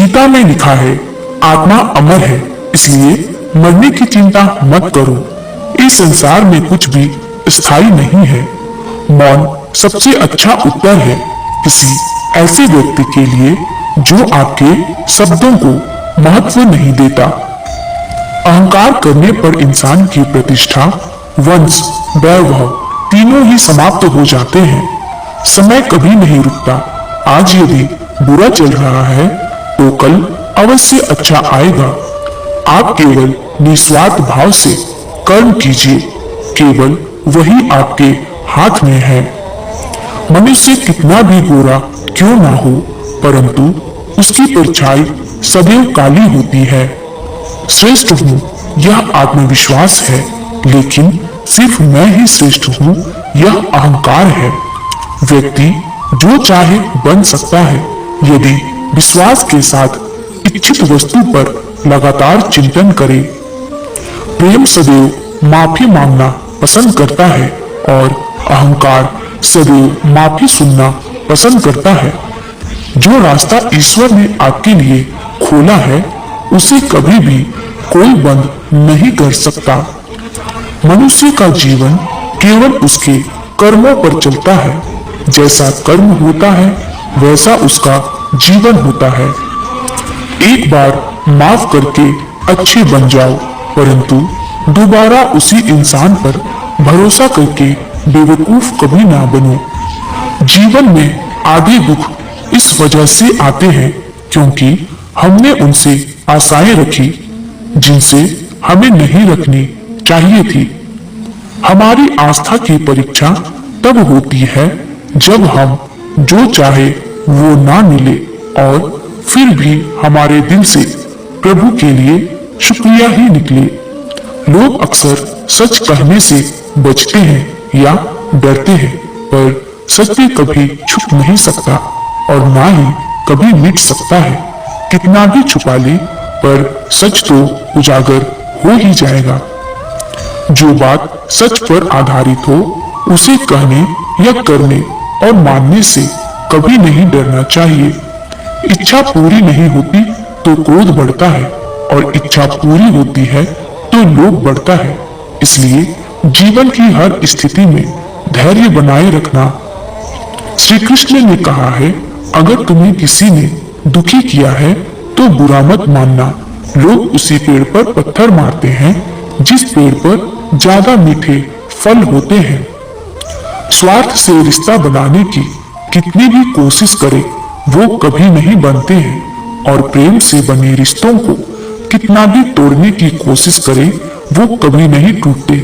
गीता में लिखा है, आत्मा अमर है, इसलिए मरने की चिंता मत करो। इस संसार में कुछ भी स्थायी नहीं है। मौन सबसे अच्छा उत्तर है किसी ऐसे व्यक्ति के लिए जो आपके शब्दों को महत्व नहीं देता। अहंकार करने पर इंसान की प्रतिष्ठा, वंश, वैभव तीनों ही समाप्त हो जाते हैं। समय कभी नहीं रुकता। आज यदि बुरा चल रहा है तो कल अवश्य अच्छा आएगा। आप केवल निस्वार्थ भाव से कर्म कीजिए, केवल वही आपके हाथ में है। मनुष्य कितना भी गोरा क्यों ना हो, परंतु उसकी परछाई सदैव काली होती है। श्रेष्ठ हूँ यह आत्मविश्वास है, लेकिन सिर्फ मैं ही श्रेष्ठ हूँ यह अहंकार है। व्यक्ति जो चाहे बन सकता है यदि विश्वास के साथ इच्छित वस्तु पर लगातार चिंतन करे। प्रेम सदैव माफी मांगना पसंद करता है और अहंकार सदैव माफी सुनना पसंद करता है। जो रास्ता ईश्वर ने आपके लिए खोला है उसे कभी भी कोई बंद नहीं कर सकता। मनुष्य का जीवन केवल उसके कर्मों पर चलता है। जैसा कर्म होता है वैसा उसका जीवन होता है। एक बार माफ करके अच्छे बन जाओ, परंतु दोबारा उसी इंसान पर भरोसा करके बेवकूफ कभी ना बनो। जीवन में आधे दुख इस वजह से आते हैं क्योंकि हमने उनसे आशाएं रखी जिनसे हमें नहीं रखनी चाहिए थी। हमारी आस्था की परीक्षा तब होती है जब हम जो चाहे वो ना मिले और फिर भी हमारे दिल से प्रभु के लिए शुक्रिया ही निकले। लोग अक्सर सच कहने से बचते हैं या डरते हैं, पर सत्य कभी छुप नहीं सकता और ना ही कभी मिट सकता है। कितना भी छुपा ले पर सच तो उजागर हो ही जाएगा। जो बात सच पर आधारित हो उसे कहने या करने और मानने से कभी नहीं डरना चाहिए। इच्छा पूरी नहीं होती तो क्रोध बढ़ता है और इच्छा पूरी होती है तो लोभ बढ़ता है। इसलिए जीवन की हर स्थिति में धैर्य बनाए रखना। श्री कृष्ण ने कहा है, अगर तुम्हें किसी ने दुखी किया है तो बुरा मत मानना। लोग उसी पेड़ पर पत्थर मारते हैं जिस पेड़ पर ज्यादा मीठे फल होते हैं। स्वार्थ से रिश्ता बनाने की कितनी भी कोशिश करे वो कभी नहीं बनते हैं और प्रेम से बने रिश्तों को कितना भी तोड़ने की कोशिश करे वो कभी नहीं टूटते।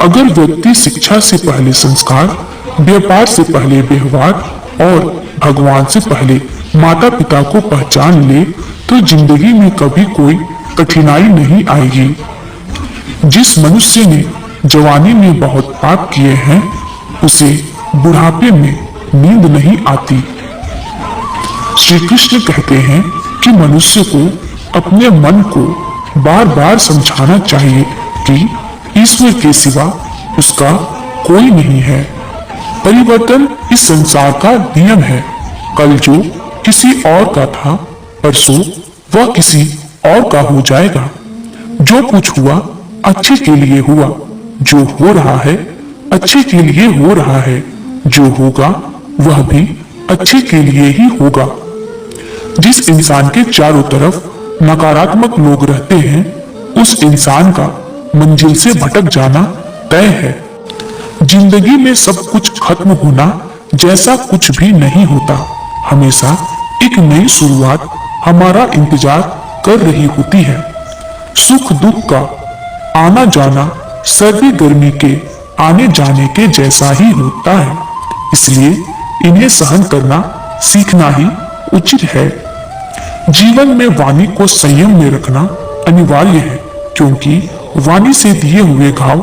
अगर व्यक्ति शिक्षा से पहले संस्कार, व्यापार से पहले व्यवहार और भगवान से पहले माता पिता को पहचान ले तो जिंदगी में कभी कोई कठिनाई नहीं आएगी। जिस मनुष्य ने जवानी में बहुत पाप किए हैं उसे बुढ़ापे में नींद नहीं आती। श्री कृष्ण कहते हैं कि मनुष्य को अपने मन को बार बार समझाना चाहिए कि ईश्वर के सिवा उसका कोई नहीं है। परिवर्तन इस संसार का नियम है। कल जो किसी और का था परसों वह किसी और का हो जाएगा। जो कुछ हुआ अच्छे के लिए हुआ, जो हो रहा है अच्छे के लिए हो रहा है, जो होगा वह भी अच्छे के लिए ही होगा। जिस इंसान के चारों तरफ नकारात्मक लोग रहते हैं उस इंसान का मंजिल से भटक जाना तय है। जिंदगी में सब कुछ खत्म होना जैसा कुछ भी नहीं होता। हमेशा एक नई शुरुआत हमारा इंतजार कर रही होती है। सुख दुख का आना जाना सर्दी गर्मी के आने जाने के जैसा ही होता है, इसलिए इन्हें सहन करना सीखना ही उचित है। जीवन में वाणी को संयम में रखना अनिवार्य है क्योंकि वाणी से दिए हुए घाव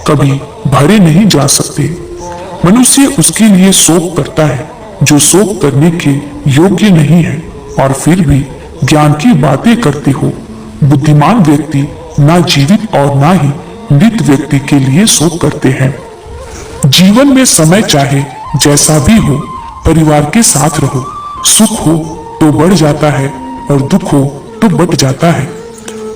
कभी भरे नहीं जा सकते। मनुष्य उसके लिए शोक करता है जो शोक करने के योग्य नहीं है और फिर भी ज्ञान की बातें करते हो। बुद्धिमान व्यक्ति ना जीवित और ना ही मृत व्यक्ति के लिए शोक करते हैं। जीवन में समय चाहे जैसा भी हो परिवार के साथ रहो। सुख हो तो बढ़ जाता है और दुख हो तो बट जाता है।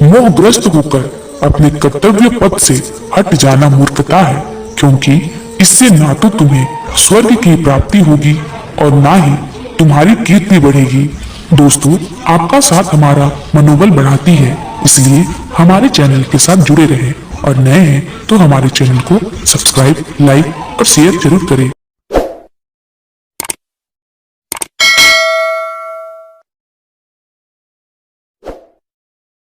मोहग्रस्त होकर अपने कर्तव्य पथ से हट जाना मूर्खता है, क्योंकि इससे ना तो तुम्हें स्वर्ग की प्राप्ति होगी और ना ही तुम्हारी कीर्ति बढ़ेगी। दोस्तों, आपका साथ हमारा मनोबल बढ़ाती है, इसलिए हमारे चैनल के साथ जुड़े रहें और नए हैं तो हमारे चैनल को सब्सक्राइब, लाइक और शेयर जरूर करें।